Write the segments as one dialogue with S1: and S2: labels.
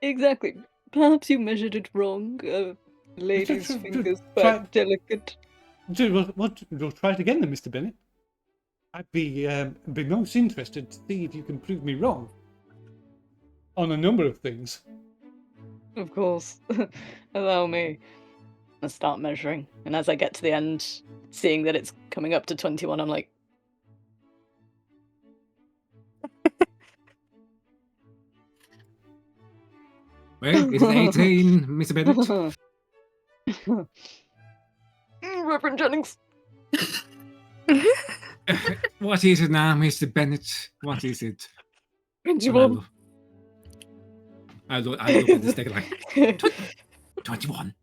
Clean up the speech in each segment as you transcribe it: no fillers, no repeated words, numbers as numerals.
S1: Exactly. Perhaps you measured it wrong. Lady's fingers quite delicate.
S2: We'll try it again then, Mr. Bennett. I'd be most interested to see if you can prove me wrong on a number of things.
S1: Of course. Allow me. I start measuring, and as I get to the end, seeing that it's coming up to 21, I'm like,
S3: Well, is it 18, Mr. Bennett?
S1: Reverend Jennings.
S3: What is it now, Mr. Bennett? What is it?
S1: 21.
S3: I look at this thing like, 21?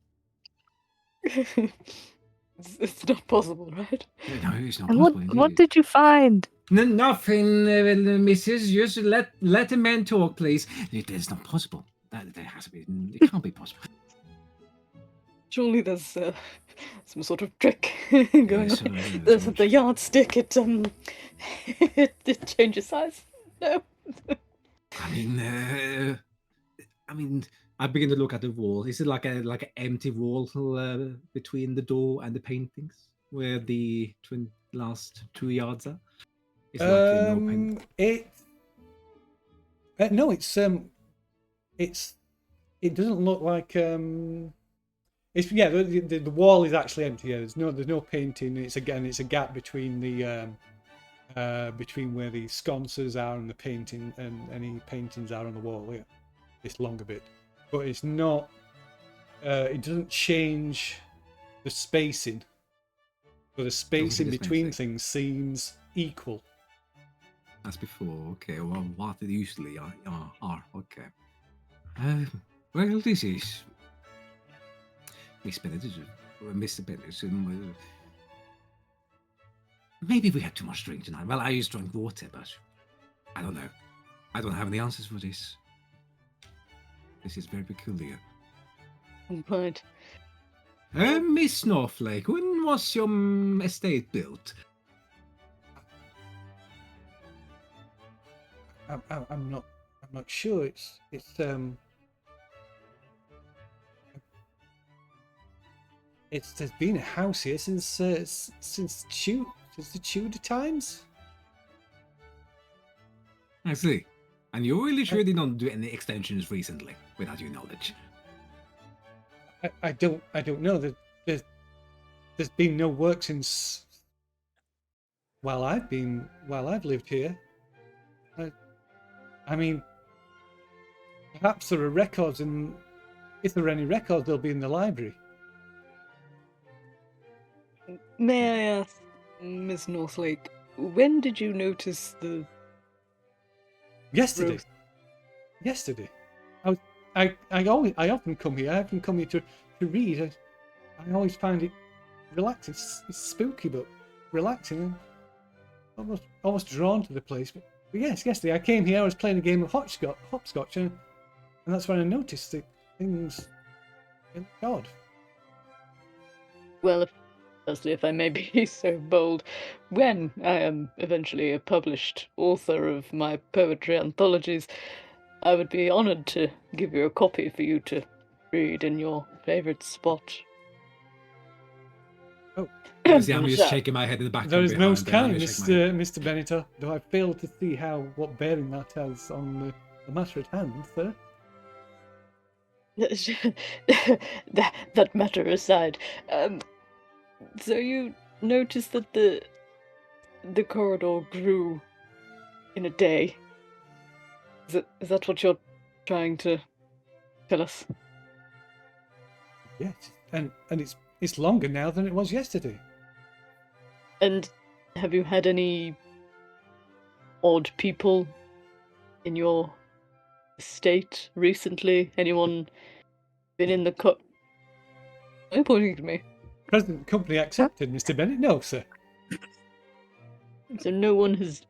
S1: It's not possible, right?
S3: No, it's not
S4: And
S3: possible.
S4: what did you find?
S3: Nothing, Mrs. Just let the man talk, please. It's not possible. There has to be. It can't be possible.
S1: Surely there's some sort of trick going on. The yardstick, it changes size. No.
S3: I mean, I begin to look at the wall. Is it like an empty wall between the door and the paintings, where the last 2 yards are? It's like no paint.
S2: No, it doesn't look like it's the wall is actually empty. Yeah, there's no painting. It's a gap between the between where the sconces are and the painting and any paintings are on the wall. Yeah, this longer bit, but it's not. It doesn't change the spacing. So the spacing between things seems equal.
S3: As before, okay. Well, what they usually are okay. Well, this is Miss Bennett, Mr. Bennett. Maybe we had too much drink tonight. Well, I used to drink water, but I don't know. I don't have any answers for this. This is very peculiar.
S1: Right.
S3: Miss Northlake, when was your estate built?
S2: I'm not sure. There's been a house here since the Tudor times.
S3: I see. And you really sure did not do any extensions recently, without your knowledge?
S2: I don't know. There's been no work since while I've lived here. I mean, perhaps there are records, and if there are any records, they'll be in the library.
S1: May I ask, Miss Northlake, when did you notice the...
S2: Yesterday. Yesterday. I often come here. I often come here to read. I always find it relaxing. It's spooky, but relaxing. Almost drawn to the place. But yes, yesterday I came here. I was playing a game of hopscotch, and that's when I noticed that things went odd.
S1: Well, firstly, if I may be so bold, when I am eventually a published author of my poetry anthologies, I would be honoured to give you a copy for you to read in your favourite spot.
S2: Oh,
S3: I'm just shaking my head in the back.
S2: There is no kind, Mr. Benito. Though I fail to see what bearing that has on the matter at hand, sir.
S1: that matter aside, so you noticed that the corridor grew in a day. Is that what you're trying to tell us?
S2: Yes, and it's longer now than it was yesterday.
S1: And have you had any odd people in your estate recently? Anyone been in the cut? Are you pointing to me?
S2: Present company accepted, Mr. Bennett. No, sir.
S1: So no one has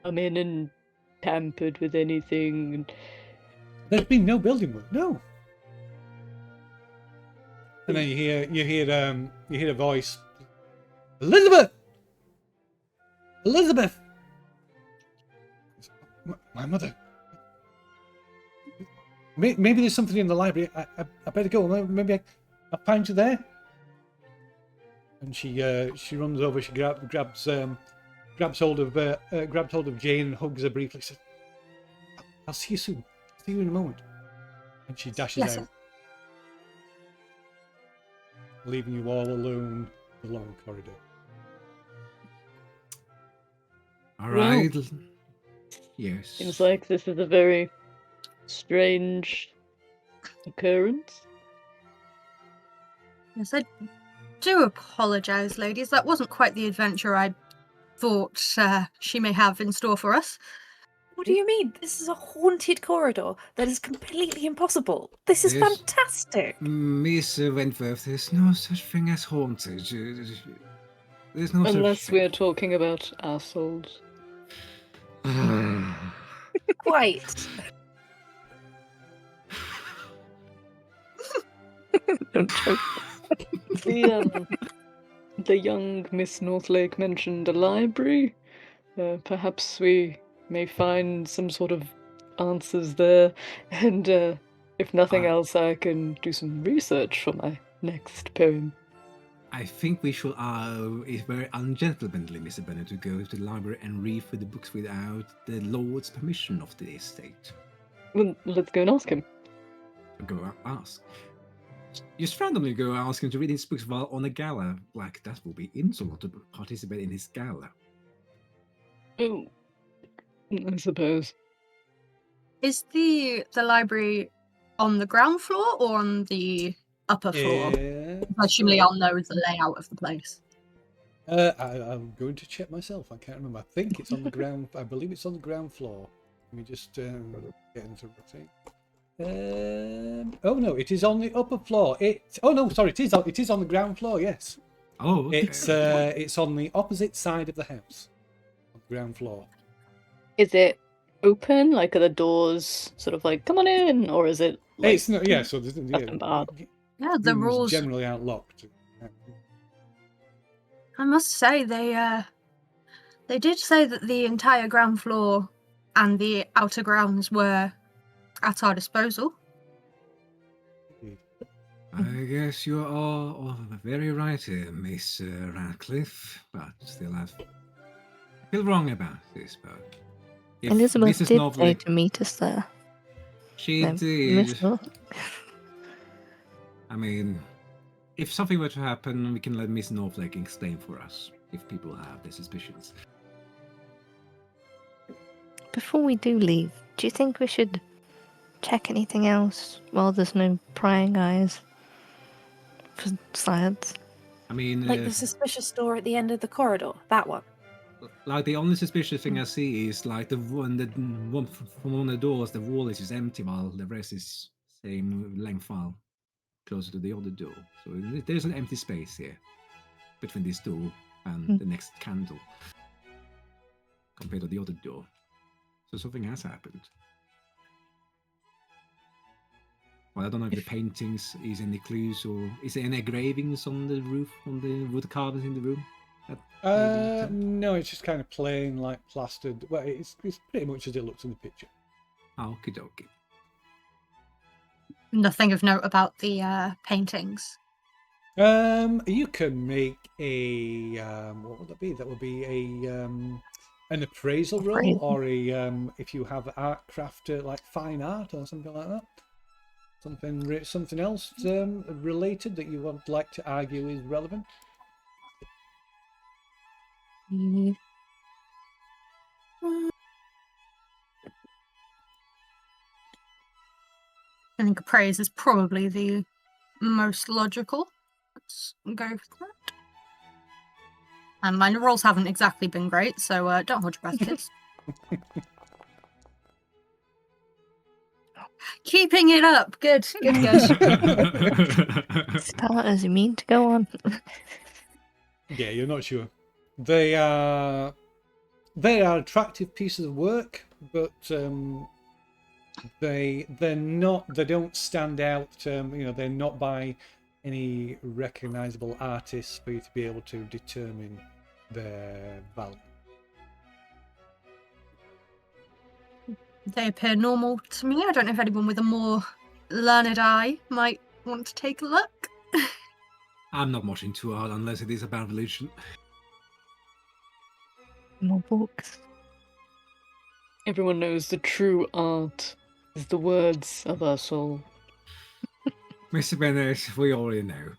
S1: come in and tampered with anything?
S2: There's been no building work. No. And then you hear a voice. Elizabeth! maybe there's something in the library. I better go. Maybe I'll find you there. And she runs over. She grabs hold of Jane and hugs her briefly. Says, "I'll see you soon. See you in a moment." And she dashes out, leaving you all alone in the long corridor.
S3: All right. Yes.
S1: Seems like this is a very strange occurrence.
S4: Yes, I do apologise, ladies. That wasn't quite the adventure I thought she may have in store for us.
S5: What do you mean? This is a haunted corridor that is completely impossible. This is fantastic.
S3: Miss Wentworth, there's no such thing as haunted. There's no
S1: Unless
S3: such
S1: we're talking about our souls.
S5: Quite. Don't joke.
S1: The young Miss Northlake mentioned a library. Perhaps we may find some sort of answers there. And if nothing else, I can do some research for my next poem.
S3: I think we should, it's very ungentlemanly, Mr. Bennet, to go to the library and read through the books without the Lord's permission of the estate.
S1: Well, let's go and ask him.
S3: Go ask. Just randomly go ask him to read his books while on a gala. Like, that will be insult to participate in his gala.
S1: Oh, I suppose.
S4: Is the library on the ground floor or on the upper floor? Assuming I'll know the layout of the place.
S2: I'm going to check myself. I can't remember. I think it's on the ground. I believe it's on the ground floor. Let me just get into rotate. Oh no, it is on the upper floor. Oh no, sorry, it is on the ground floor. Yes.
S3: Oh, okay.
S2: It's on the opposite side of the house, on the ground floor.
S1: Is it open? Like, are the doors sort of like, come on in, or is it? Like,
S2: It's not. Yeah. So
S4: the rules
S2: generally aren't locked.
S4: I must say they did say that the entire ground floor and the outer grounds were at our disposal.
S3: I guess you are all very right here, Miss Radcliffe, but still I feel wrong about this. But if
S6: Elizabeth
S3: Mrs.
S6: did
S3: Northlake,
S6: say to meet us there.
S3: she did. I mean, if something were to happen, we can let Miss Northlake explain for us if people have their suspicions.
S6: Before we do leave, do you think we should check anything else while there's no prying eyes for science?
S3: I mean,
S5: Like the suspicious door at the end of the corridor, that one.
S3: Like the only suspicious thing I see is like from one of the doors, the wall is just empty while the rest is same length file closer to the other door. So there's an empty space here between this door and the next candle compared to the other door. So something has happened. Well, I don't know if the paintings is any clues or is there any engravings on the roof, on the wood carvings in the room?
S2: No, it's just kind of plain, like plastered. Well, it's pretty much as it looks in the picture.
S3: Okie dokie.
S4: Nothing of note about the paintings.
S2: You can make a what would that be? That would be a an appraisal roll, or a if you have art craft, like fine art or something like that. Something else related that you would like to argue is relevant.
S4: I think appraise is probably the most logical. Let's go for that. And my rolls haven't exactly been great, so don't hold your breath, kids. Keeping it up. Good.
S6: Spell it as you mean to go on.
S2: Yeah, you're not sure. They are attractive pieces of work, but they don't stand out. They're not by any recognizable artists for you to be able to determine their value.
S4: they appear normal to me. I don't know if anyone with a more learned eye might want to take a look.
S3: I'm not watching too hard unless it is about religion.
S6: More books.
S1: Everyone knows the true art is the words of our soul.
S3: Mr. Bennett, we already know.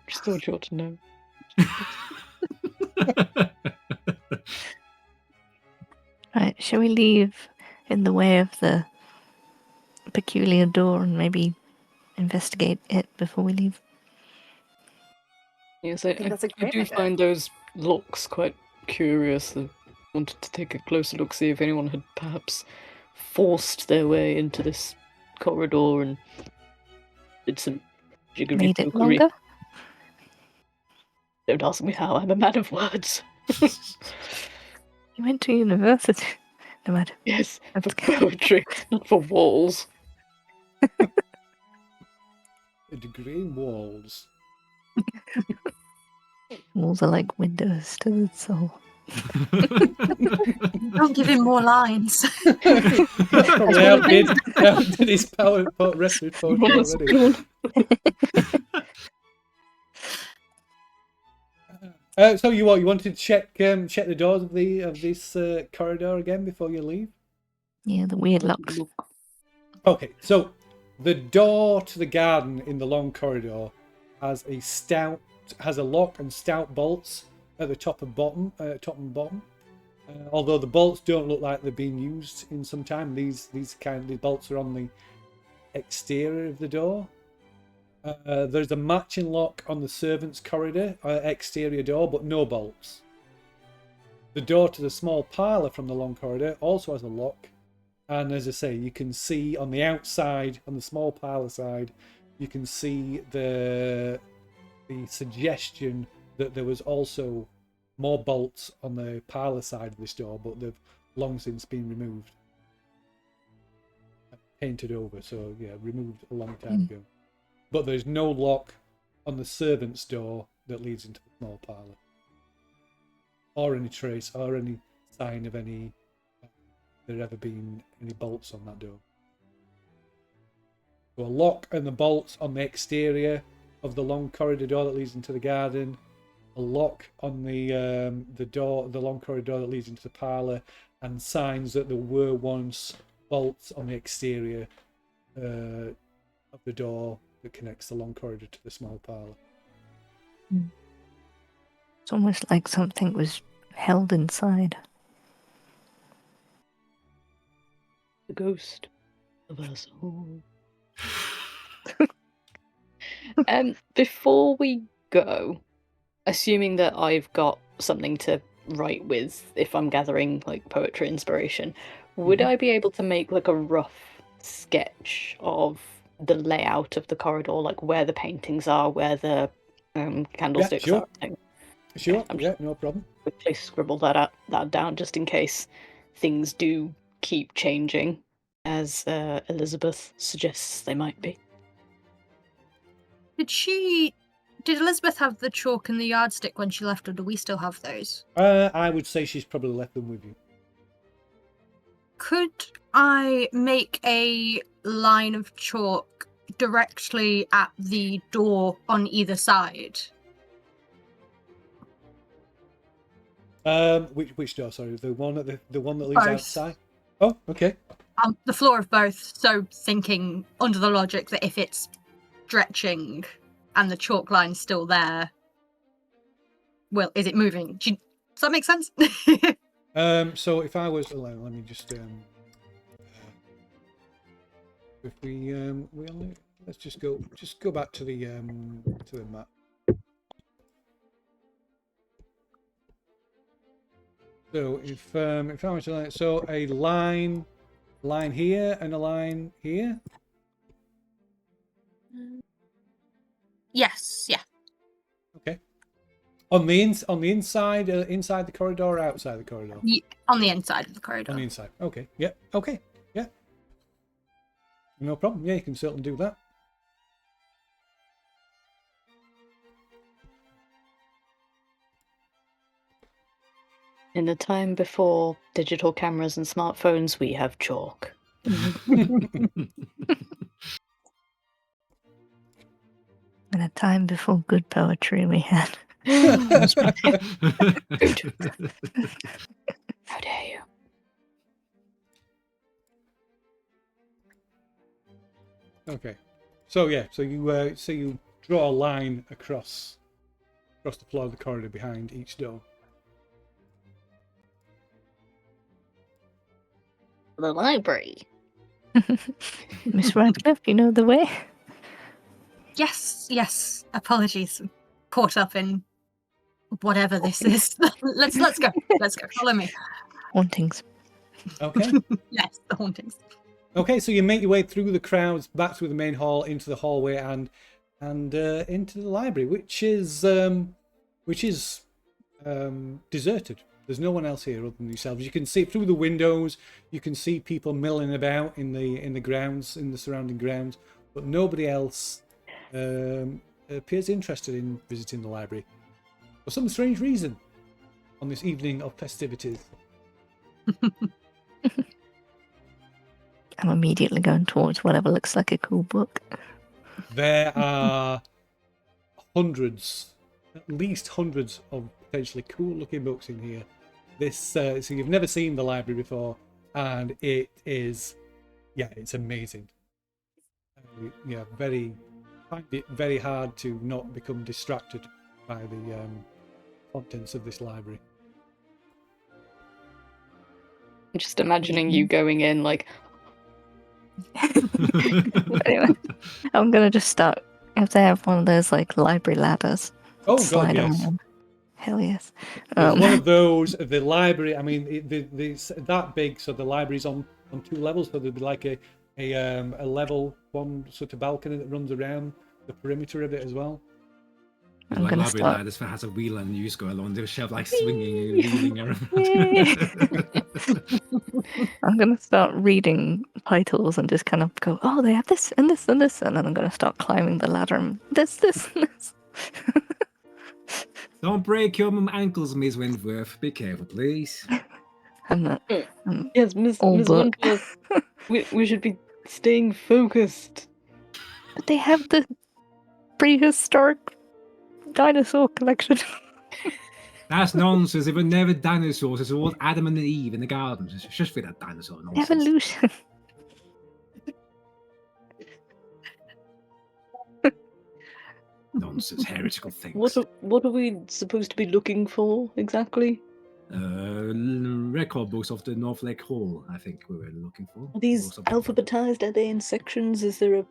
S1: Just thought you ought to know.
S6: Right, shall we leave in the way of the peculiar door and maybe investigate it before we leave?
S1: Yes,
S5: think that's a
S1: I
S5: great
S1: do
S5: idea.
S1: find those locks quite curious. I wanted to take a closer look, see if anyone had perhaps forced their way into this corridor and did some jiggery
S6: Made it
S1: pokery.
S6: longer?
S1: Don't ask me how, I'm a man of words.
S6: You went to university. No matter.
S1: Yes,
S6: That's
S1: for poetry, not for walls.
S2: A degree in walls.
S6: Walls are like windows to the soul.
S4: Don't give him more lines.
S2: That's probably outdid his rest of his poetry
S1: Yes,
S2: already.
S1: go on.
S2: So you wanted to check the doors of this corridor again before you leave?
S6: Yeah, the weird locks.
S2: Okay, so the door to the garden in the long corridor has a lock and stout bolts at the top and bottom. Although the bolts don't look like they've been used in some time. These bolts are on the exterior of the door. There's a matching lock on the servants' corridor exterior door, but no bolts. The door to the small parlour from the long corridor also has a lock, and as I say, you can see on the outside, on the small parlour side, you can see the suggestion that there was also more bolts on the parlour side of this door, but they've long since been removed, painted over. So yeah, removed a long time ago. But there's no lock on the servants' door that leads into the small parlour, or any trace, or any sign of any there ever been any bolts on that door. So a lock and the bolts on the exterior of the long corridor door that leads into the garden, a lock on the long corridor that leads into the parlour, and signs that there were once bolts on the exterior of the door that connects the long corridor to the small parlour.
S6: It's almost like something was held inside.
S1: The ghost of our soul. Before we go, assuming that I've got something to write with, if I'm gathering like poetry inspiration, would I be able to make like a rough sketch of the layout of the corridor, like where the paintings are, where the candlesticks
S2: sure.
S1: are? Everything?
S2: Sure,
S1: Okay, I'm
S2: yeah, no problem.
S1: quickly scribble that down just in case things do keep changing, as Elizabeth suggests they might be.
S4: Did Elizabeth have the chalk and the yardstick when she left, or do we still have those?
S2: I would say she's probably left them with you.
S4: Could I make a line of chalk directly at the door on either side?
S2: Which door? Sorry, the one that leads
S4: Both.
S2: outside. Oh, okay.
S4: The floor of both. So thinking under the logic that if it's stretching and the chalk line's still there, well, is it moving? Does that make sense?
S2: So if I was, let me just if we only let's just go back to the map. So if I was to a line here and a line here.
S4: Yes. Yeah.
S2: Okay. On the inside the corridor or outside the corridor?
S4: On the inside of the corridor.
S2: On the inside. Okay. Yeah. Okay. Yeah. No problem. Yeah, you can certainly do that.
S1: In the time before digital cameras and smartphones, we have chalk.
S6: In a time before good poetry, we had.
S1: How dare you?
S2: Okay, so yeah, so you draw a line across the floor of the corridor behind each door.
S6: The library. Miss Radcliffe, you know the way?
S4: Yes. Apologies. Caught up in whatever this is. Let's go. Let's go. Follow me.
S6: Hauntings.
S2: Okay.
S4: Yes, the hauntings.
S2: Okay, so you make your way through the crowds, back through the main hall, into the hallway, and into the library, which is deserted. There's no one else here other than yourselves. You can see through the windows. You can see people milling about in the grounds, in the surrounding grounds, but nobody else appears interested in visiting the library for some strange reason on this evening of festivities.
S6: I'm immediately going towards whatever looks like a cool book.
S2: There are hundreds, at least hundreds of potentially cool-looking books in here. This, so you've never seen the library before, and it is, yeah, it's amazing. Yeah, find it very hard to not become distracted by the contents of this library.
S1: I'm just imagining you going in like.
S6: Anyway, I'm gonna just start. If they have one of those like library ladders,
S2: Oh God,
S6: slide
S2: yes.
S6: on. Hell yes.
S2: There's one of those. The library. I mean, it's that big, so the library's on 2 levels. So there'd be like a level 1 sort of balcony that runs around the perimeter of it as well.
S6: I'm
S3: Like
S6: gonna
S3: library
S6: start.
S3: ladders that has a wheel and you just go along the shelf like swinging and wheeling around.
S6: I'm gonna start reading titles and just kind of go, oh, they have this and this and this, and then I'm gonna start climbing the ladder and this and this.
S3: Don't break your ankles, Miss Wentworth. Be careful, please.
S6: I'm not.
S1: Yes, Miss
S6: Old book.
S1: Wentworth, we should be staying focused.
S6: But they have the prehistoric dinosaur collection.
S3: That's nonsense. It were never dinosaurs. It's all Adam and Eve in the garden. It's just for that dinosaur nonsense.
S6: Evolution.
S3: Nonsense, heretical things.
S1: What are we supposed to be looking for exactly?
S3: Record books of the Northlake Hall, I think we were looking for.
S1: Are these alphabetized? Are they in sections? Is there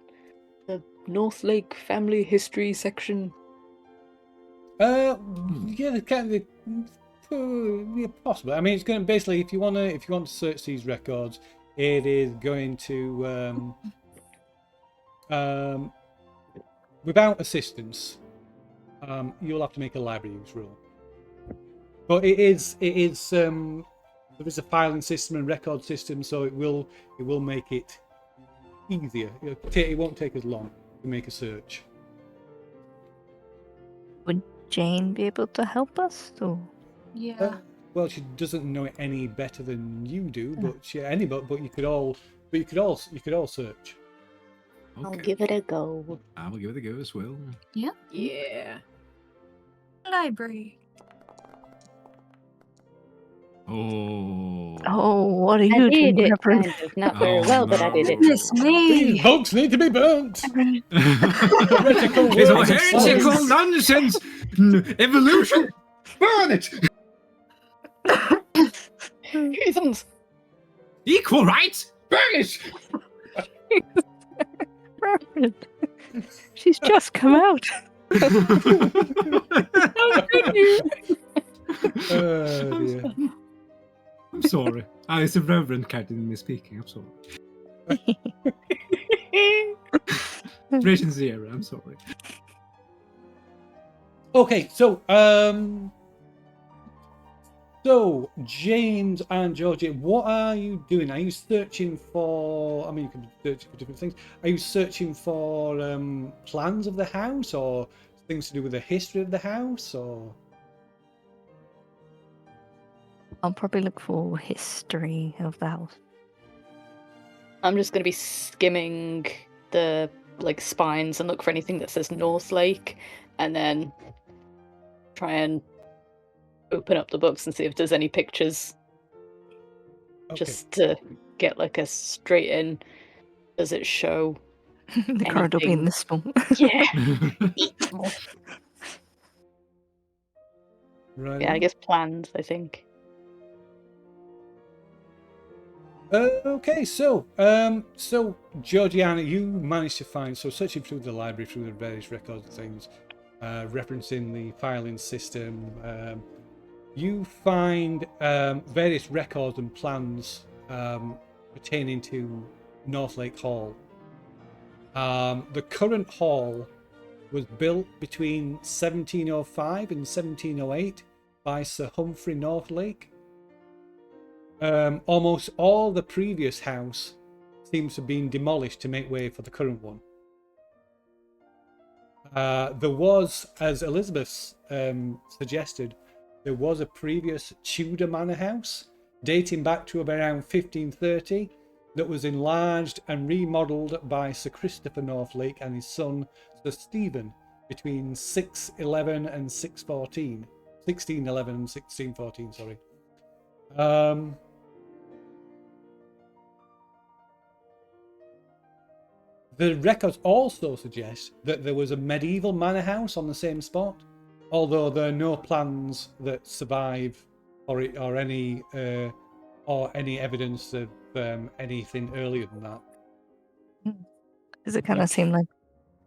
S1: a Northlake family history section?
S2: Yeah, they can. Yeah, possibly. I mean, it's going to basically, if you want to search these records, it is going to without assistance, you'll have to make a library use roll. But there is a filing system and record system, so it will make it easier. It won't take as long to make a search.
S6: Would Jane be able to help us? Or?
S4: Yeah.
S2: Well, she doesn't know it any better than you do, but but you could all search.
S3: Okay.
S1: I'll give it a go.
S3: I will give it a go as well.
S1: Yeah.
S4: Library.
S6: Oh, what are you
S1: I
S6: doing,
S1: did it
S6: Reverend?
S1: kind of, not very well, but I did it.
S4: Goodness me.
S2: These books need to be burnt. Heretical
S3: It's all
S2: words of
S3: heretical
S2: science.
S3: nonsense! Evolution! Burn it!
S1: Heathens!
S3: Equal rights! Burn it!
S6: Reverend. She's just come out.
S1: How could you?
S2: Oh, dear.
S3: I'm sorry. It's a reverend captain speaking. I'm sorry. Ration Zero. I'm sorry.
S2: Okay, so James and Georgie, what are you doing? Are you searching for? I mean, you can search for different things. Are you searching for plans of the house, or things to do with the history of the house, or?
S6: I'll probably look for history of the house.
S1: I'm just going to be skimming the spines and look for anything that says Northlake, and then try and open up the books and see if there's any pictures, just to get a straight in. Does it show
S6: The corridor being this small.
S1: Yeah.
S2: Right.
S1: Yeah, I guess plans, I think.
S2: Okay, so Georgiana, you managed to find, searching through the library, through the various records and things, referencing the filing system, you find various records and plans pertaining to Northlake Hall. The current hall was built between 1705 and 1708 by Sir Humphrey Northlake. Almost all the previous house seems to have been demolished to make way for the current one. There was, as Elizabeth suggested, there was a previous Tudor manor house dating back to around 1530 that was enlarged and remodelled by Sir Christopher Northlake and his son Sir Stephen between 1611 and 1614, sorry. The records also suggest that there was a medieval manor house on the same spot, although there are no plans that survive or any evidence of anything earlier than that.
S6: Does it kind of seem like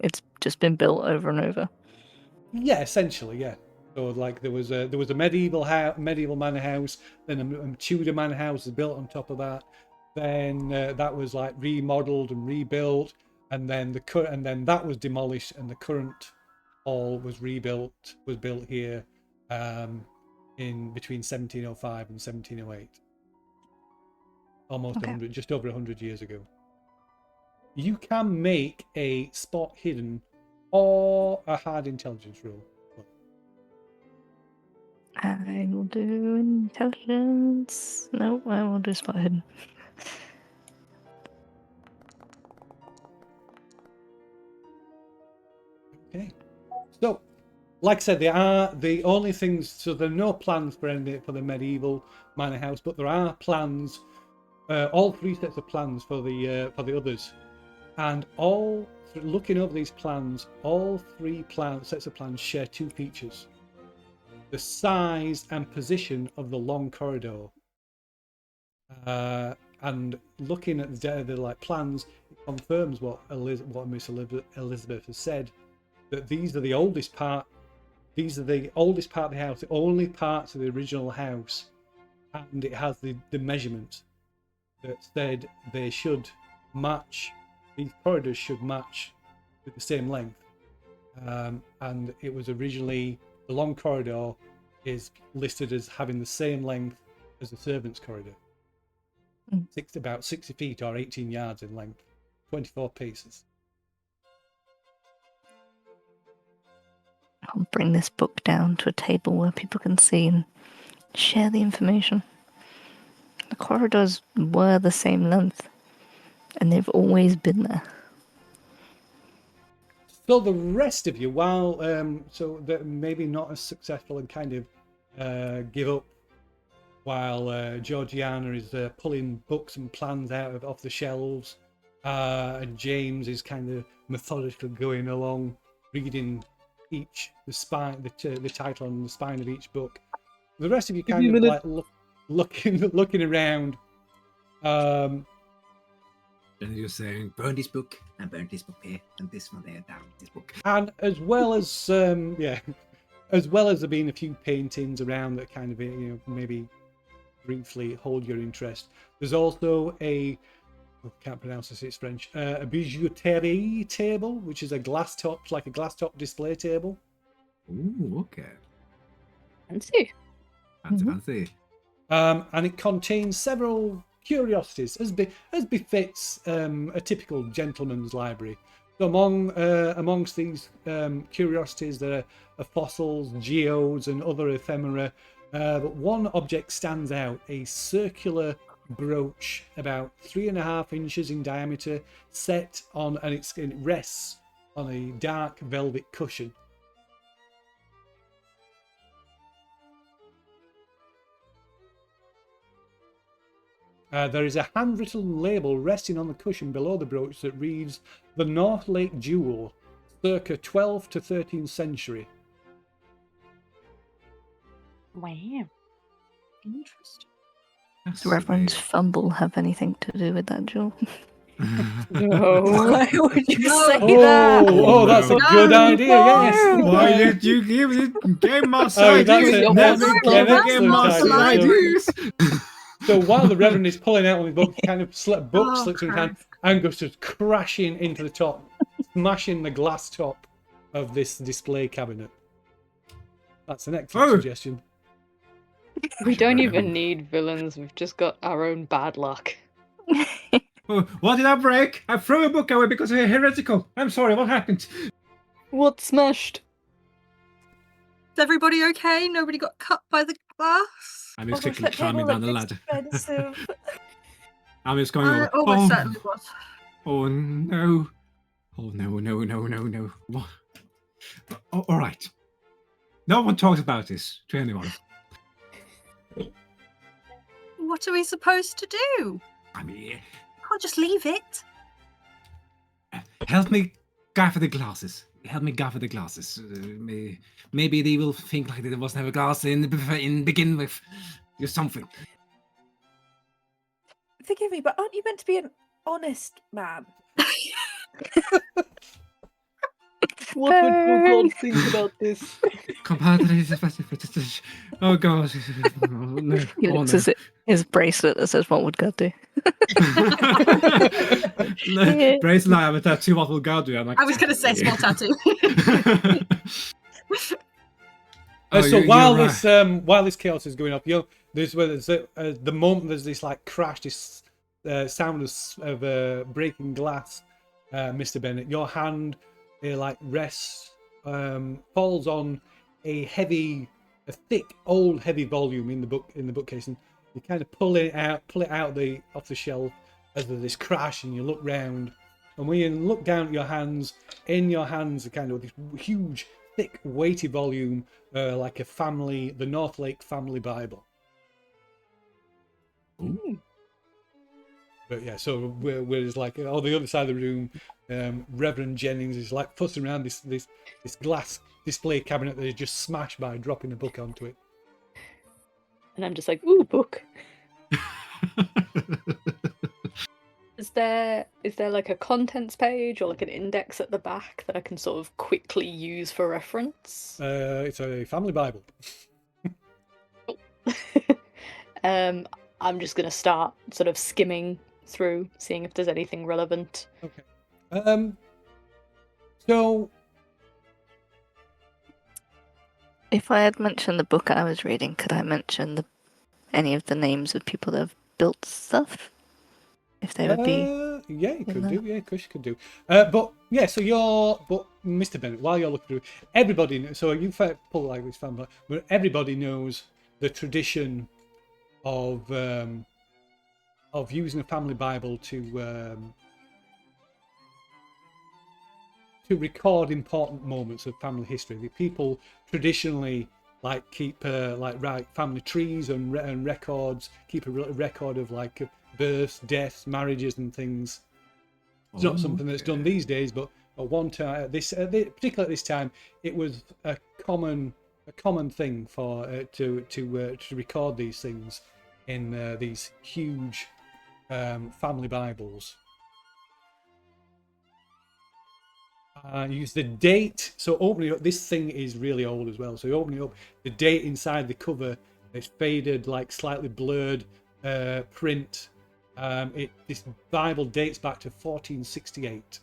S6: it's just been built over and over?
S2: Yeah, essentially, yeah. So there was a medieval manor house, then a Tudor manor house was built on top of that. Then that was remodeled and rebuilt, and then that was demolished, and the current hall was built here in between 1705 and 1708. Almost 100, just over 100 years ago. You can make a spot hidden or a hard intelligence roll.
S6: I will do intelligence. No, I will do spot hidden.
S2: Okay. So, like I said, there are the only things. So there are no plans for the medieval manor house, but there are plans. All three sets of plans for the others, and looking over these plans, all three sets of plans share two features: the size and position of the long corridor. And looking at the plans, it confirms what Miss Elizabeth has said, that these are the oldest part. These are the oldest part of the house, the only parts of the original house, and it has the measurement that said they should match. These corridors should match with the same length, and it was originally the long corridor is listed as having the same length as the servants' corridor. About 60 feet or 18 yards in length, 24 paces.
S6: I'll bring this book down to a table where people can see and share the information. The corridors were the same length, and they've always been there.
S2: So the rest of you, while they're maybe not as successful and kind of give up, while Georgiana is pulling books and plans out off the shelves, and James is kind of methodically going along, reading the title on the spine of each book. The rest of you kind of looking around.
S3: And you're saying, burn this book, and burn this book here, and this one there, down this book.
S2: And as well as as well as there being a few paintings around that kind of maybe briefly hold your interest, there's also I can't pronounce this, it's French, a bijouterie table, which is a glass top display table.
S3: Ooh, okay.
S1: Fancy.
S3: Fancy.
S2: And it contains several curiosities, as befits a typical gentleman's library. So amongst these curiosities, there are fossils, geodes, and other ephemera But one object stands out, a circular brooch about 3.5 inches in diameter, set on, and it rests on a dark velvet cushion. There is a handwritten label resting on the cushion below the brooch that reads, "The Northlake Jewel, circa 12th to 13th century."
S5: Wow.
S4: Interesting.
S6: Does Reverend's fumble have anything to do with that, Joel?
S1: No.
S5: Why would you
S4: No.
S5: say that?
S2: Oh, that's a good
S4: No.
S2: idea. Yes.
S3: Why did you give it? Game master
S2: Oh, that's
S3: ideas.
S2: it.
S3: Never
S2: That's
S3: give
S2: an
S3: a game
S2: excellent
S3: master
S2: idea.
S3: ideas.
S2: So while the Reverend is pulling out on the book, kind of book
S4: Oh,
S2: slips in his hand
S4: Christ.
S2: and goes just crashing into the top, smashing the glass top of this display cabinet. That's an excellent
S3: Oh.
S2: suggestion.
S1: We don't even need villains. We've just got our own bad luck.
S3: Oh, what did I break? I threw a book away because it's heretical. I'm sorry, what happened?
S1: What smashed?
S4: Is everybody okay? Nobody got cut by the glass?
S3: I'm
S5: Oh
S3: just
S5: gosh,
S3: quickly
S5: that
S3: climbing
S5: table
S3: down the
S5: looks
S3: ladder.
S5: expensive.
S3: I'm just going over.
S4: Almost certainly was.
S3: Oh no. Oh no. What? Oh, all right. No one talks about this to anyone.
S4: What are we supposed to do?
S3: I mean,
S4: Can't just leave it.
S3: help me gather the glasses. Maybe they will think like there was never glass in begin with. Or something.
S5: Forgive me, but aren't you meant to be an honest man?
S1: What would your god think about this?
S3: Oh god. Oh, no.
S6: He
S3: Oh,
S6: looks
S3: no.
S6: at his bracelet that says, "What would God do?"
S3: No, Brace and I have a tattoo. What will God do? I'm like,
S4: I was going to say small tattoo.
S2: So
S3: you're
S2: while
S3: right.
S2: while this chaos is going up, the moment there's this like crash, this sound of breaking glass, Mr. Bennett, your hand rests, falls on a thick, old, heavy volume in the bookcase, and you kind of pull it out off the shelf as there's this crash, and you look round, and when you look down at your hands, in your hands are kind of this huge, thick, weighty volume, like the Northlake family Bible.
S3: Ooh.
S2: But yeah, so whereas like on the other side of the room, Reverend Jennings is like fussing around this glass display cabinet that is just smashed by dropping a book onto it.
S1: And I'm just like, ooh, book. Is there like a contents page or like an index at the back that I can sort of quickly use for reference?
S2: It's a family Bible.
S1: I'm just gonna start sort of skimming through, seeing if there's anything relevant.
S2: Okay. So
S6: If I had mentioned the book I was reading, could I mention any of the names of people that have built stuff? If they would be.
S2: yeah, you could
S6: in
S2: do. Yeah, of course you could do. But Mr. Bennett, while you're looking through, everybody. So you pull like this fan, but everybody knows the tradition of using a family Bible to record important moments of family history. The people traditionally keep write family trees and records, keep a record of births, deaths, marriages, and things. It's not something that's done these days, but at one time, particularly at this time, it was a common thing for to record these things in these huge family Bibles. Use the date. So opening up, this thing is really old as well. So you open it up, the date inside the cover, this faded, slightly blurred print. This Bible dates back to 1468.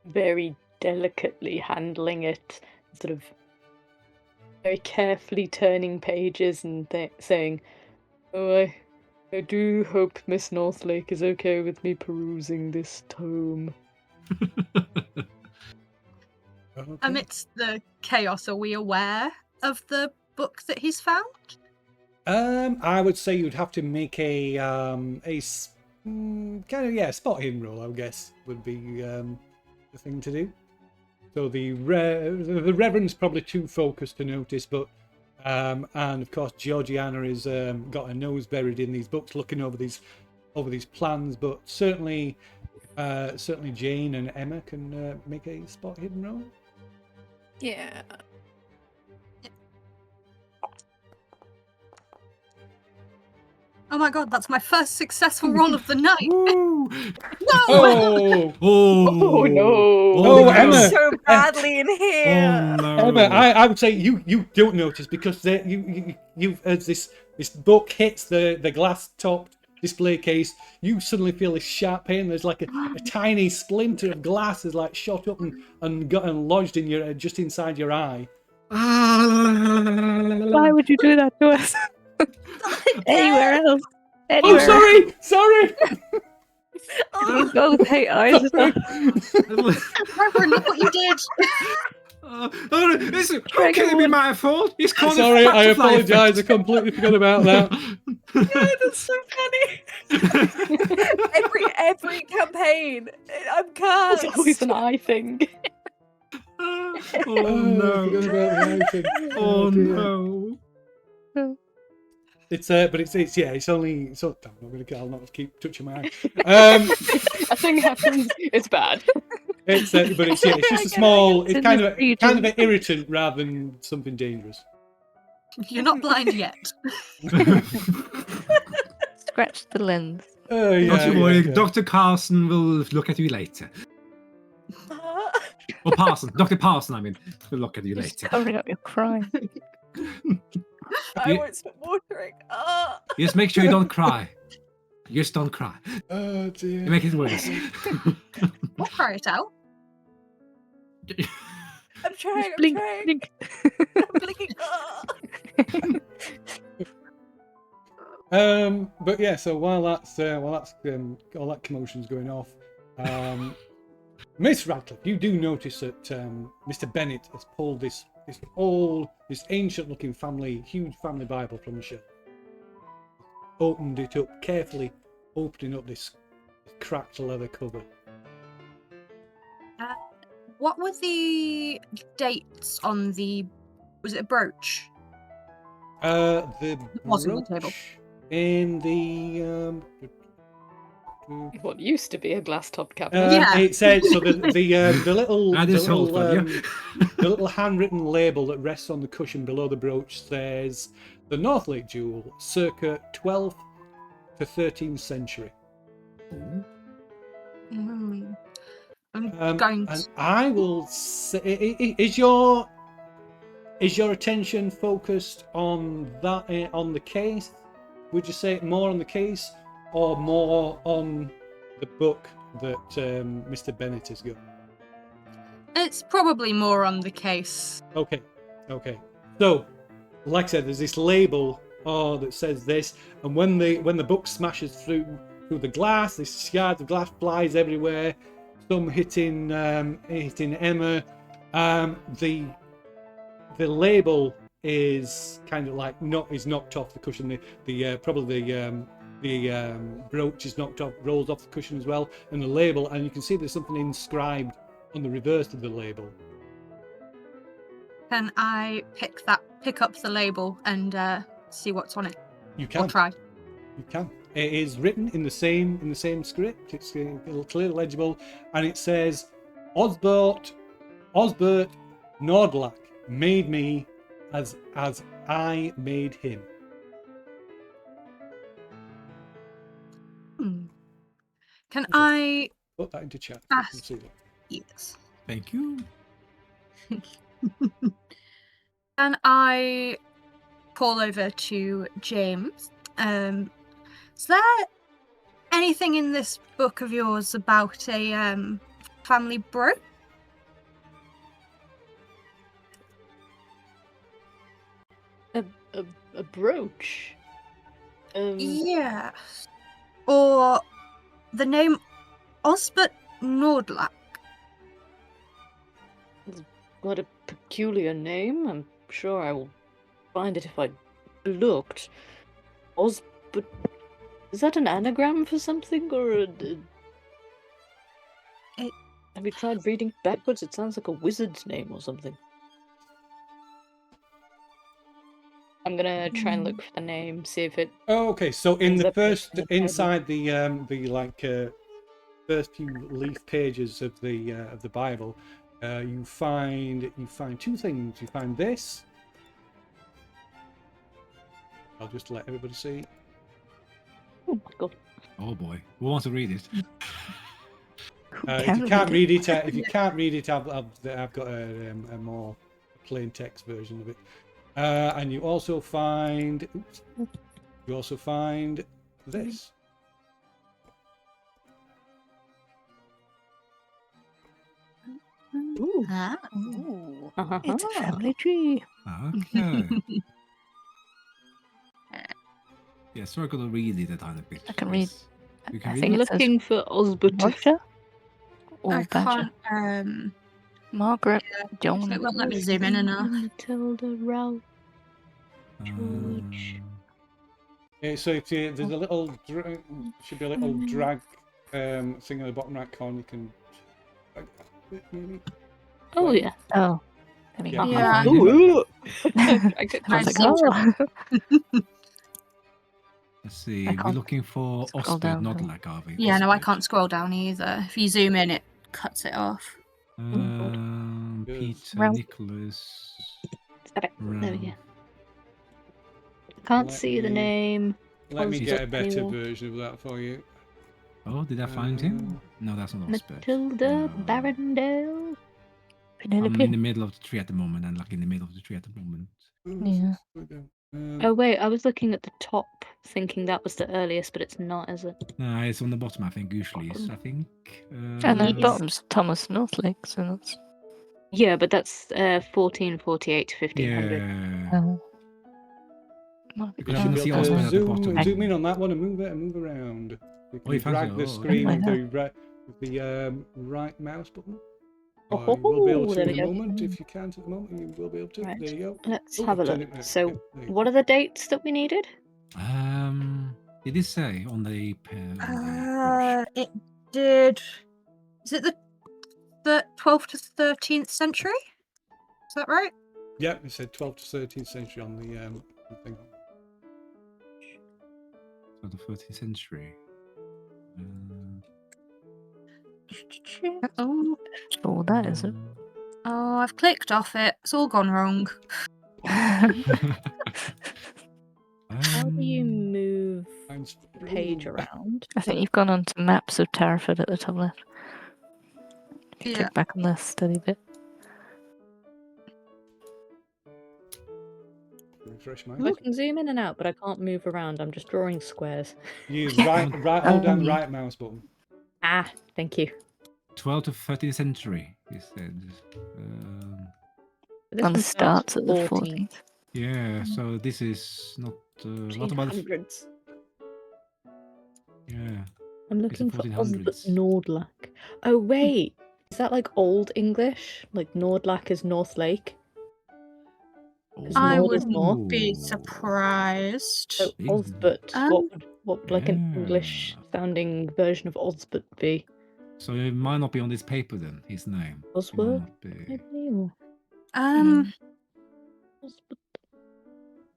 S1: Very delicately handling it, sort of very carefully turning pages and saying, "Oh, I do hope Miss Northlake is okay with me perusing this tome."
S2: Okay.
S4: Amidst the chaos, are we aware of the book that he's found?
S2: I would say you'd have to make a spot hidden roll. I guess would be the thing to do. So the Reverend's probably too focused to notice, but and of course Georgiana is got her nose buried in these books, looking over these plans. But certainly Jane and Emma can make a spot hidden roll.
S5: Yeah.
S4: Oh my god, that's my first successful roll of the night.
S3: Woo!
S2: Oh,
S1: Oh no!
S2: Oh, Emma!
S5: So badly in here.
S3: Oh no!
S2: Emma, I would say you don't notice because you as this book hits the glass topped display case, you suddenly feel this sharp pain. There's like a tiny splinter of glass is like shot up and lodged in your just inside your eye.
S6: Why would you do that to us? Anywhere else?
S2: Oh,
S6: Anywhere.
S2: sorry.
S6: We both hate eyes.
S4: Reverend, look what you did.
S3: This can't be my fault. He's calling
S2: Sorry,
S3: it
S2: I
S3: butterfly
S2: apologise. I
S3: effect.
S2: completely forgot about that.
S5: Yeah, that's so funny. every campaign, I'm cursed.
S1: It's always an eye thing.
S3: Oh
S2: I forgot
S3: no!
S2: about the eye thing.
S3: Oh
S2: dear.
S3: no!
S2: It's it's only so I'll not keep touching my eye.
S1: A thing happens. It's bad.
S2: It's but it's just a small. It's
S6: It's
S2: kind
S6: in
S2: of
S6: the
S2: an irritant rather than something dangerous.
S4: You're not blind yet.
S6: Scratch the lens.
S2: Oh yeah.
S3: Not to worry,
S2: yeah.
S3: Dr. Carson will look at you later. Or Parson, Dr. Parson, I mean, will look at you
S6: Just
S3: later.
S6: covering up your crime.
S5: I won't stop watering.
S3: Just make sure you don't cry. Just don't cry.
S2: Oh dear.
S3: You make it worse.
S4: We'll cry it out.
S5: I'm trying.
S6: Blink,
S5: I'm trying.
S6: blink.
S5: I'm blinking.
S2: But yeah. So while that's all that commotion's going off, Miss Radcliffe, you do notice that Mr. Bennett has pulled this ancient-looking huge family Bible from the shelf, opened it up carefully, opening up this cracked leather cover.
S4: What were the dates on the... Was it a brooch?
S2: The
S4: was on the table.
S2: brooch in the
S1: What used to be a glass-topped cabinet.
S4: Yeah.
S2: It said so. The little
S3: Ah, this whole fun, yeah.
S2: the little handwritten label that rests on the cushion below the brooch says the Northlake jewel, circa 12th to 13th century.
S4: I'm going to...
S2: And I will say, is your attention focused on that on the case? Would you say more on the case or more on the book that Mr. Bennett has got?
S4: It's probably more on the case.
S2: Okay. So, like I said, there's this label that says this, and when the book smashes through the glass, this shards of glass flies everywhere. Some hitting Emma. The label is kind of like knocked off the cushion. The brooch is knocked off, rolls off the cushion as well, and the label, and you can see there's something inscribed on the reverse of the label.
S4: Can I pick up the label and see what's on it?
S2: You can.
S4: Or try.
S2: You can. It is written in the same script. It's clearly legible, and it says, Osbert Nordlake made me as I made him.
S4: Can I...
S2: Put that into chat.
S4: Ask.
S2: You can see that.
S4: Yes.
S3: Thank you.
S4: Can I call over to James? Is there anything in this book of yours about a family brooch?
S1: A brooch?
S4: Yes. Or the name Osbert Nordlake?
S1: What a peculiar name. I'm sure I will find it if I looked. But is that an anagram for something, or have you tried reading backwards? It sounds like a wizard's name or something. I'm gonna try and look for the name, see if it.
S2: Oh, okay. So in
S1: ends
S2: the
S1: up making
S2: first,
S1: the
S2: inside the first few leaf pages of the Bible, you find two things. You find this. I'll just let everybody see.
S1: Oh my god!
S3: Oh boy, who wants to read it?
S2: If you can't read it, I've got a more plain text version of it. And you also find this.
S1: Ooh.
S5: Ooh.
S6: It's a family tree.
S3: Okay. Yeah, so I gotta read it a tiny bit.
S6: I can read.
S3: You
S6: I
S3: can read
S6: think
S1: I'm
S3: it?
S6: it says
S1: looking for Osbert.
S6: Roger or
S4: I
S6: Badger.
S4: can't.
S6: Margaret, John.
S4: It won't let me zoom in enough.
S1: Matilda, Ralph, George.
S2: Yeah, so if there's a little should be a little drag thing on the bottom right corner. You can. Maybe.
S1: Oh yeah.
S6: Oh, there we
S2: Yeah.
S6: go.
S4: Yeah.
S1: Ooh.
S6: I
S4: I
S6: was like,
S4: see.
S6: oh.
S3: Let's see.
S6: I
S3: We're
S6: can't
S3: looking for
S6: scroll
S3: Osbert,
S6: down,
S3: not
S6: can I?
S3: like Harvey.
S4: Yeah, no, I
S3: Osbert.
S4: can't scroll down either. If you zoom in, it cuts it off.
S3: Peter,
S6: Ralph.
S3: Nicholas.
S1: There we go.
S3: Ralph.
S1: Can't
S2: Let
S1: see the
S2: me-
S1: name.
S2: Let me
S1: Osbert
S2: get a better
S1: anymore.
S2: version of that for you.
S3: Oh, did I find him? No, that's not Osbert.
S1: Matilda,
S3: No.
S1: Barrendale.
S3: I'm in
S6: Penelope.
S3: the middle of the tree at the moment, and like in the middle of the tree at the moment.
S6: Yeah.
S1: Oh wait, I was looking at the top, thinking that was the earliest, but it's not, is it?
S3: No, it's on the bottom, I think, usually is, I think.
S6: And then
S1: Yes.
S6: bottom's Thomas Northlake, so that's.
S1: Yeah, but that's 1448 to 1500.
S3: Yeah.
S6: Might be
S3: Because
S2: You
S3: you
S2: should
S3: can
S2: be
S3: see
S2: able to
S3: Osbert at the
S2: zoom
S3: bottom.
S2: in on that one and move it and move around. You
S3: Oh, you
S2: can
S3: fancy
S2: drag the
S3: it? Oh,
S2: screen
S6: okay.
S2: with the right mouse button.
S1: Oh,
S2: Or you will be able to
S1: there
S2: in
S1: we
S2: a
S1: go.
S2: moment. If you can't at the moment, you will be able to.
S1: Right.
S2: There you go.
S1: Let's
S2: Oh,
S1: have a
S2: turn
S1: look.
S2: it now.
S1: So,
S2: Yeah, there you
S1: what are the dates that we needed?
S3: Did it say on the brush?
S4: It did. Is it the 12th to 13th century? Is that right?
S2: Yeah, it said 12th to 13th century on the thing.
S3: So the 13th century.
S6: Oh, sure, that isn't.
S4: Oh, I've clicked off it. It's all gone wrong.
S1: How do you move
S2: Mine's
S1: the page around?
S6: I think you've gone on to maps of Tarryford at the top left. If you
S4: Yeah.
S6: click back on the study bit.
S2: refresh
S1: I
S2: mine.
S1: can zoom in and out, but I can't move around. I'm just drawing squares.
S2: Use hold down the right mouse button.
S1: Ah, thank you.
S3: 12th to 13th century, he said.
S1: This
S6: And
S1: one
S6: the starts at the 14th.
S3: Yeah, so this is not... what about...
S1: 1400s.
S3: Yeah.
S1: I'm
S3: It's the
S1: looking for
S3: 1400s.
S1: Osbert Nordlake. Oh wait, is that like Old English? Like Nordlake is Northlake?
S4: I
S1: Nord is
S4: would
S1: north.
S4: be surprised.
S1: So Osbert,
S4: Um,
S1: what would like an English sounding version of Osbert be?
S3: So it might not be on this paper then, his name. It might
S1: Oswald?
S3: not be.
S1: Maybe, or Osbert.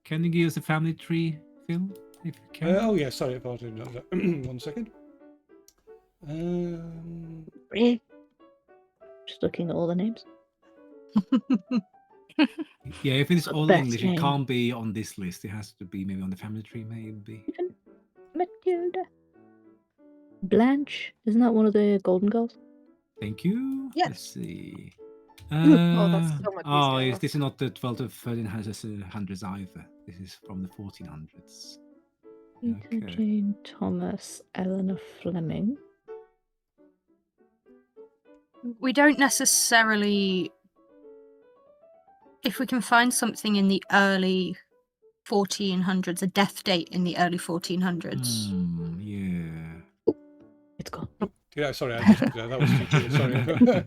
S3: Can you give us a family tree, Phil? If you can.
S2: Oh yeah, sorry about it. 1 second.
S1: Just looking at all the names.
S3: Yeah, if it's
S1: The
S3: all
S1: best
S3: English,
S1: name.
S3: it can't be on this list. It has to be maybe on the family tree, maybe.
S1: Matilda. Blanche, isn't that one of the Golden Girls?
S3: Thank you.
S4: Yes.
S3: Let's see.
S5: Oh, that's so much easier.
S3: This is not the 12 to 1300s either. This is from the 1400s.
S1: Peter,
S3: Okay.
S1: Jane, Thomas, Eleanor Fleming.
S4: we don't necessarily. If we can find something in the early 1400s, a death date in the early 1400s.
S3: Yeah.
S1: It's gone.
S2: Yeah, sorry, I just that was stupid. Sorry.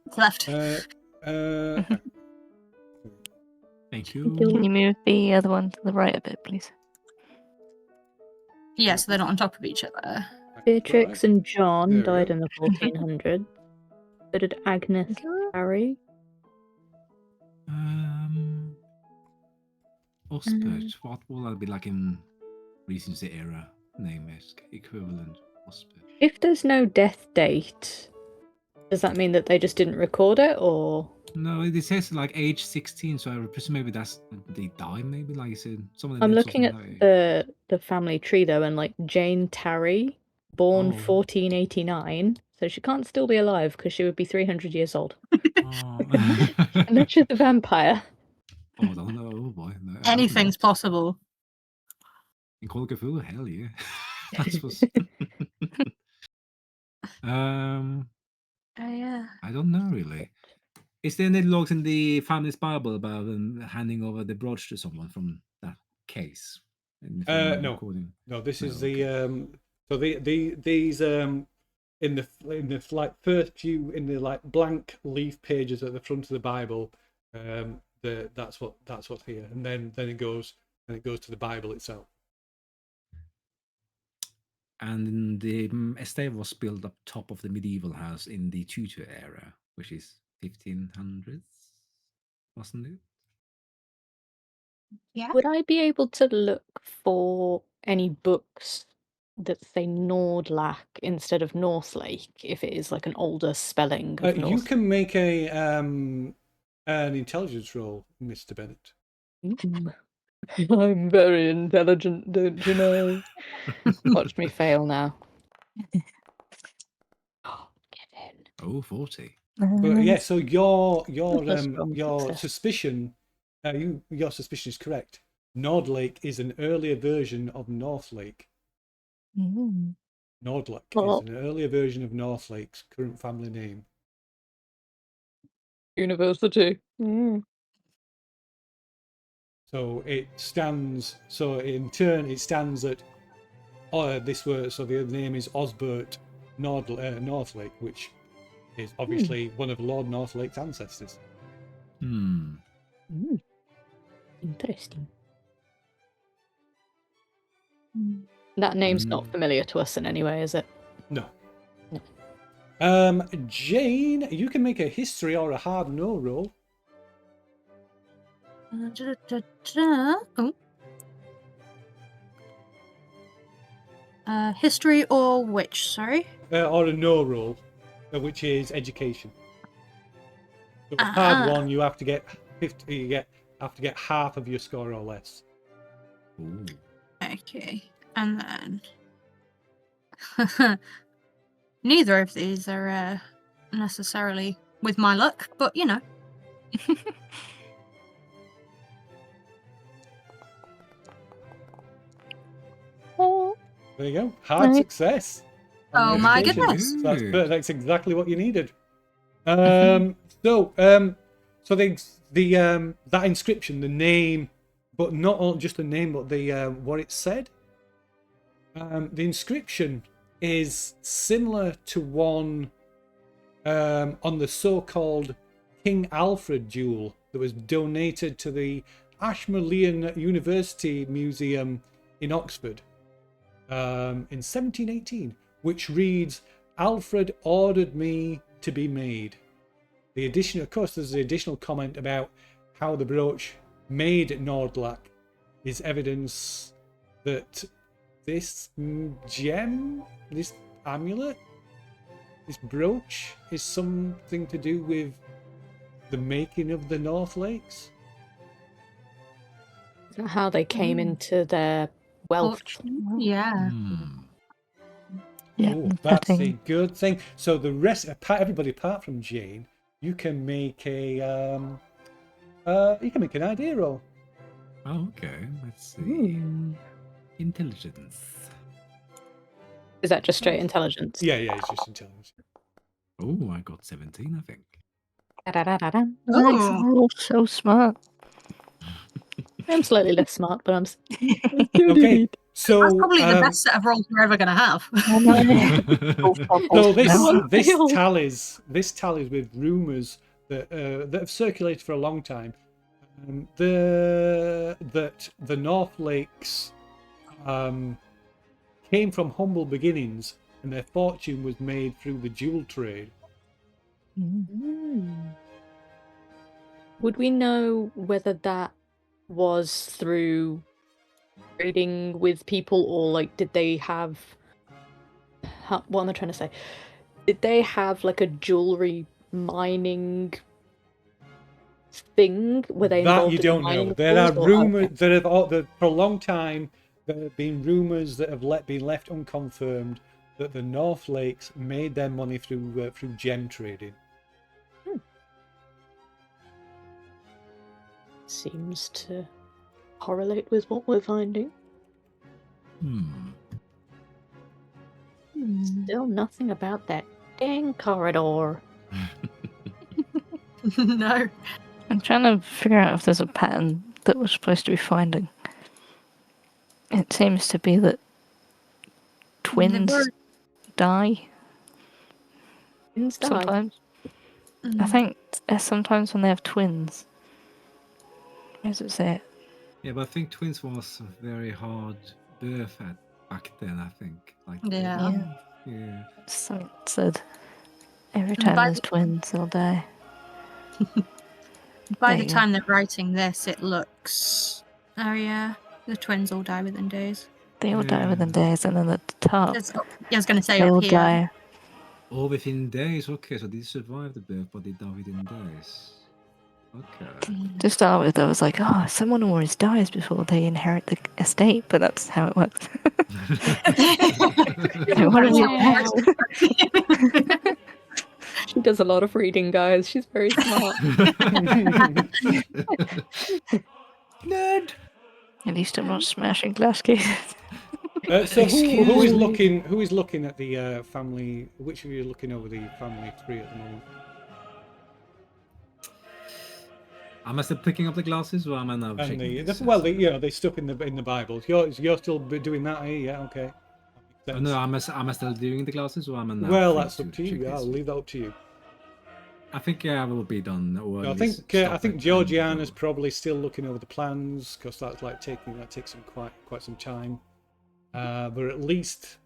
S4: It's left.
S3: Thank
S6: Can
S3: you.
S6: you move the other one to the right a bit, please?
S4: Yeah, so they're not on top of each other.
S1: Beatrix and John
S2: There we
S1: died
S2: go.
S1: in the 1400s. So did Agnes Harry.
S3: Osbert. What will that be like in Regency era? Name is equivalent. Osbert.
S1: If there's no death date, does that mean that they just didn't record it, or?
S3: No, it says like age 16, so I presume maybe that's they die. Maybe like you said, some of the
S1: I'm
S3: names
S1: looking at
S3: wasn't
S1: the family tree though, and like Jane Tarry, born
S3: Oh.
S1: 1489, so she can't still be alive because she would be 300 years old.
S3: Oh.
S1: Unless she's a vampire.
S3: Oh, I don't know. Oh boy, no, I hope
S4: Anything's
S3: not.
S4: possible.
S3: In Call of Cthulhu, hell yeah. That's what's.
S4: Yeah.
S3: I don't know really. Is there any logs in the family's Bible about handing over the brooch to someone from that case?
S2: No.
S3: Recording?
S2: No, this
S3: No,
S2: is the so these in the like first few in the like blank leaf pages at the front of the Bible, that's what's here, and then it goes to the Bible itself.
S3: And the estate was built up top of the medieval house in the Tudor era, which is 1500s, wasn't it?
S4: Yeah.
S1: Would I be able to look for any books that say Nordlake instead of Northlake if it is like an older spelling of
S2: You
S1: North?
S2: can make an intelligence roll, Mr. Bennett.
S1: I'm very intelligent, don't you know? Watch me fail now. Get in.
S3: Oh, 40.
S2: But yeah, so your
S1: Success.
S2: suspicion, your suspicion is correct. Nordlake is an earlier version of Northlake.
S6: Mm.
S2: Northlake
S1: Oh.
S2: is an earlier version of Northlake's current family name.
S1: University.
S2: So it stands. So in turn, it stands at. This word. So the name is Osbert Northlake, which is obviously one of Lord Northlake's ancestors.
S1: Interesting. That name's not familiar to us in any way, is it?
S2: No. Jane, you can make a history or a hard no roll.
S4: History or which? Sorry.
S2: Or a no roll, which is education. So a hard one, you have to get 50. You have to get half of your score or less.
S3: Ooh.
S4: Okay, and then neither of these are necessarily with my luck, but you know.
S2: There you go. Hard success.
S4: Oh
S2: on
S4: my
S2: education.
S4: goodness.
S2: So that's exactly what you needed. So that inscription, the name, but not just the name, but the what it said. The inscription is similar to one on the so-called King Alfred jewel that was donated to the Ashmolean University Museum in Oxford in 1718, which reads, "Alfred ordered me to be made." The addition, of course, there's the additional comment about how the brooch made at Nordlake is evidence that this gem, this amulet, this brooch is something to do with the making of the Northlakes.
S1: Is that how they came into their wealth?
S4: Yeah.
S6: Yeah,
S2: Oh, that's a good thing. So the rest, everybody apart from Jane, you can make a an idea roll.
S3: Oh, okay. Let's see. Intelligence.
S1: Is that just straight intelligence?
S2: Yeah, it's just intelligence.
S3: Oh, I got 17, I think.
S6: Nice. We're all so smart.
S1: I'm slightly less smart, but I'm.
S2: Okay, so
S4: That's probably the best set of rolls we're ever going to have.
S2: So this tallies with rumours that have circulated for a long time that the Northlakes came from humble beginnings, and their fortune was made through the jewel trade.
S1: Would we know whether that was through trading with people, or like did they have what am I trying to say? Did they have like a jewelry mining thing? Were they
S2: That
S1: involved
S2: you
S1: in
S2: don't
S1: mining
S2: know.
S1: at
S2: There
S1: all,
S2: are
S1: or-
S2: rumors
S1: okay.
S2: that for a long time there have been rumors that have been left unconfirmed that the Northlakes made their money through gem trading.
S1: Seems to correlate with what we're finding. Still nothing about that dang corridor.
S4: No.
S6: I'm trying to figure out if there's a pattern that we're supposed to be finding. It seems to be that twins die
S1: Twins die.
S6: sometimes. I think sometimes when they have twins. Where does it say it?
S3: Yeah, but I think twins was a very hard birth back then. I think. Like.
S4: Yeah.
S3: Yeah.
S6: Something said every
S4: And
S6: time
S4: by
S6: there's twins, they'll die.
S4: By
S6: There
S4: the
S6: you go.
S4: time they're writing this, it looks. Oh yeah, the twins all die within days.
S6: They all die within days, and then at the top,
S4: I was going to say
S6: they
S4: up
S6: all
S4: here.
S6: die.
S3: Oh, within days. Okay, so they survived the birth, but they die within days. Okay.
S6: To start with, I was like, oh, someone always dies before they inherit the estate, but that's how it works. What have you had?
S1: She does a lot of reading, guys. She's very smart.
S3: Nerd.
S6: At least I'm not smashing glass cases.
S2: So who
S3: Excuse
S2: is
S3: me.
S2: looking? Who is looking at the family? Which of you are looking over the family tree at the moment?
S3: Am I still picking up the glasses, or am I now
S2: And
S3: checking this?
S2: they stuck in the Bible. You're still doing that, eh? Yeah, okay. That
S3: Oh,
S2: makes
S3: no,
S2: sense.
S3: am I still doing the glasses, or am I now?
S2: Well,
S3: free
S2: that's up to
S3: check
S2: you.
S3: this?
S2: I'll leave that up to you.
S3: I think I will be done. Or
S2: I
S3: at
S2: think
S3: least stop
S2: I think
S3: it and
S2: Georgiana's
S3: go.
S2: probably still looking over the plans because that takes some quite some time. But at least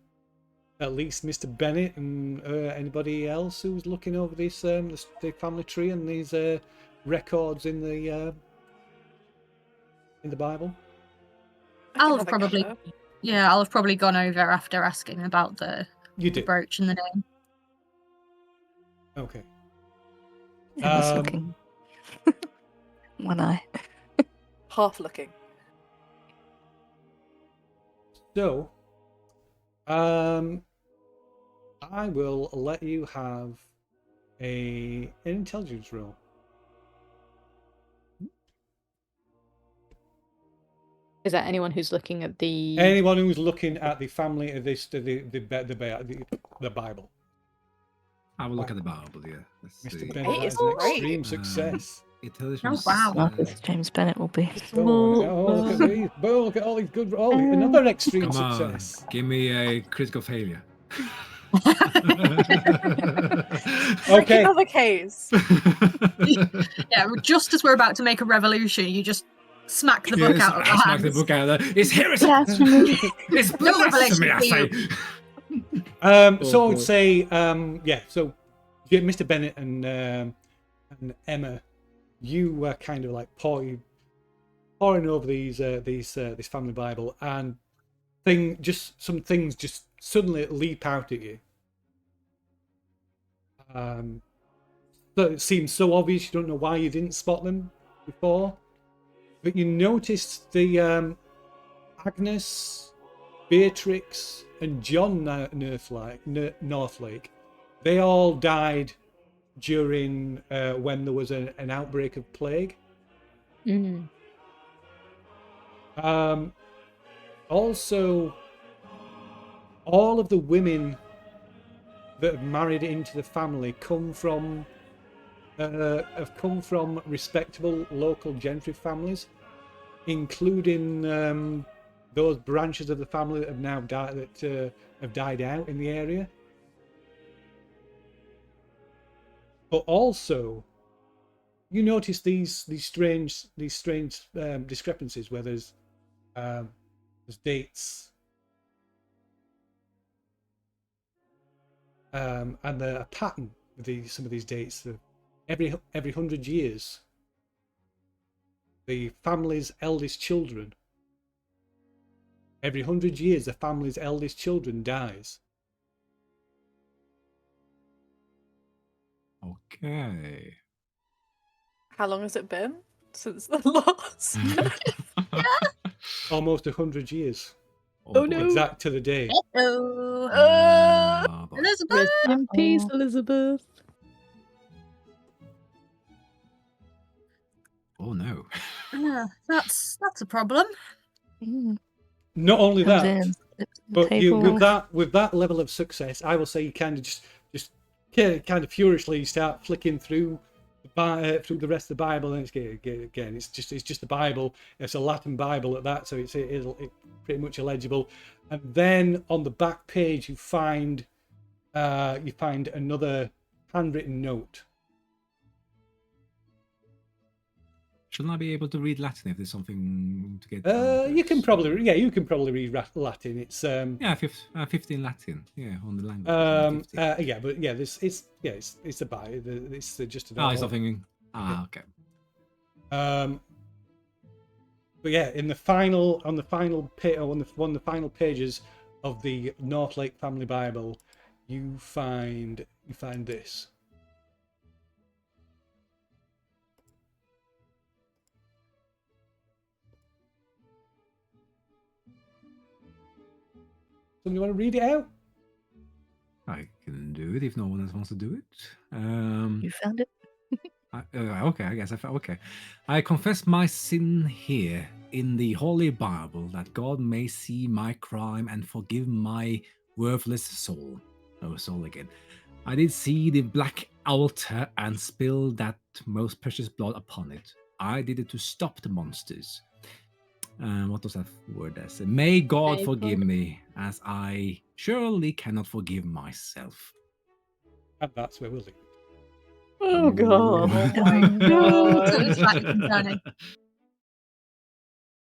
S2: Mr. Bennett and anybody else who's looking over this the family tree and these records in the Bible.
S4: I'll have probably, I'll have probably gone over after asking about the
S2: You did.
S4: brooch and the name.
S2: Okay.
S6: I was looking. One eye.
S5: Half looking.
S2: So, I will let you have an intelligence roll.
S1: Is that anyone who's looking at the?
S2: Anyone who's looking at the family of the Bible.
S3: I will look at the Bible. Yeah. Let's see.
S2: Mr. Bennett
S5: It is
S2: has an
S5: great.
S2: extreme success.
S3: Intelligence.
S4: Oh, wow.
S6: Smart as James Bennett will be.
S2: Look at these! Look at all these good. Oh, another extreme
S3: Come on,
S2: success.
S3: give me a critical failure.
S2: Okay.
S5: Another case.
S4: Yeah, just as we're about to make a revolution, you just smack the book out of our
S3: Smack the
S4: hands.
S3: book out of there. It's heresy.
S6: Blasphemy.
S3: It's
S4: No
S3: blasphemy, I say.
S4: revelation
S2: So I would say, So Mr. Bennett and Emma, you were kind of like poring over this family Bible, and some things just suddenly leap out at you. So it seems so obvious. You don't know why you didn't spot them before, but you noticed the Agnes, Beatrix, and John Northlake. They all died during when there was an outbreak of plague. Also, all of the women that have married into the family have come from respectable local gentry families, including those branches of the family that have now died out in the area. But also, you notice these strange discrepancies where there's dates and a pattern with some of these dates. Every 100 years, the family's eldest children. Every 100 years, the family's eldest children dies.
S3: Okay.
S5: How long has it been since the last?
S2: Almost 100 years.
S1: Oh, no.
S2: Exact to the day.
S3: Oh, boy.
S4: Elizabeth!
S1: Rest in peace,
S6: Uh-oh.
S1: Elizabeth.
S3: Oh no.
S4: That's a problem.
S6: Mm.
S2: Not only
S6: Comes
S2: that,
S6: in, slips the
S2: but you
S6: table.
S2: with that level of success, I will say you kind of just kind of furiously start flicking through the rest of the Bible, and it's just the Bible. It's a Latin Bible at that, so it's pretty much illegible. And then on the back page, you find another handwritten note.
S3: Shouldn't I be able to read Latin if there's something to get?
S2: You can probably read Latin. It's
S3: Yeah, 15 Latin. Yeah, on the language. 15.
S2: yeah, but yeah, it's the Bible. It's just
S3: Oh, it's something. Okay.
S2: But yeah, on the final pages of the Northlake Family Bible, you find this. Somebody want to read it out?
S3: I can do it if no one else wants to do it.
S6: You found it?
S3: Okay, I guess I found. Okay, I confess my sin here in the Holy Bible, that God may see my crime and forgive my worthless soul. Oh, soul again. I did see the black altar and spill that most precious blood upon it. I did it to stop the monsters. What does that word say? May God forgive me, as I surely cannot forgive myself.
S2: And that's where we'll leave it.
S1: Oh god.
S4: Oh my god. It's like concerning.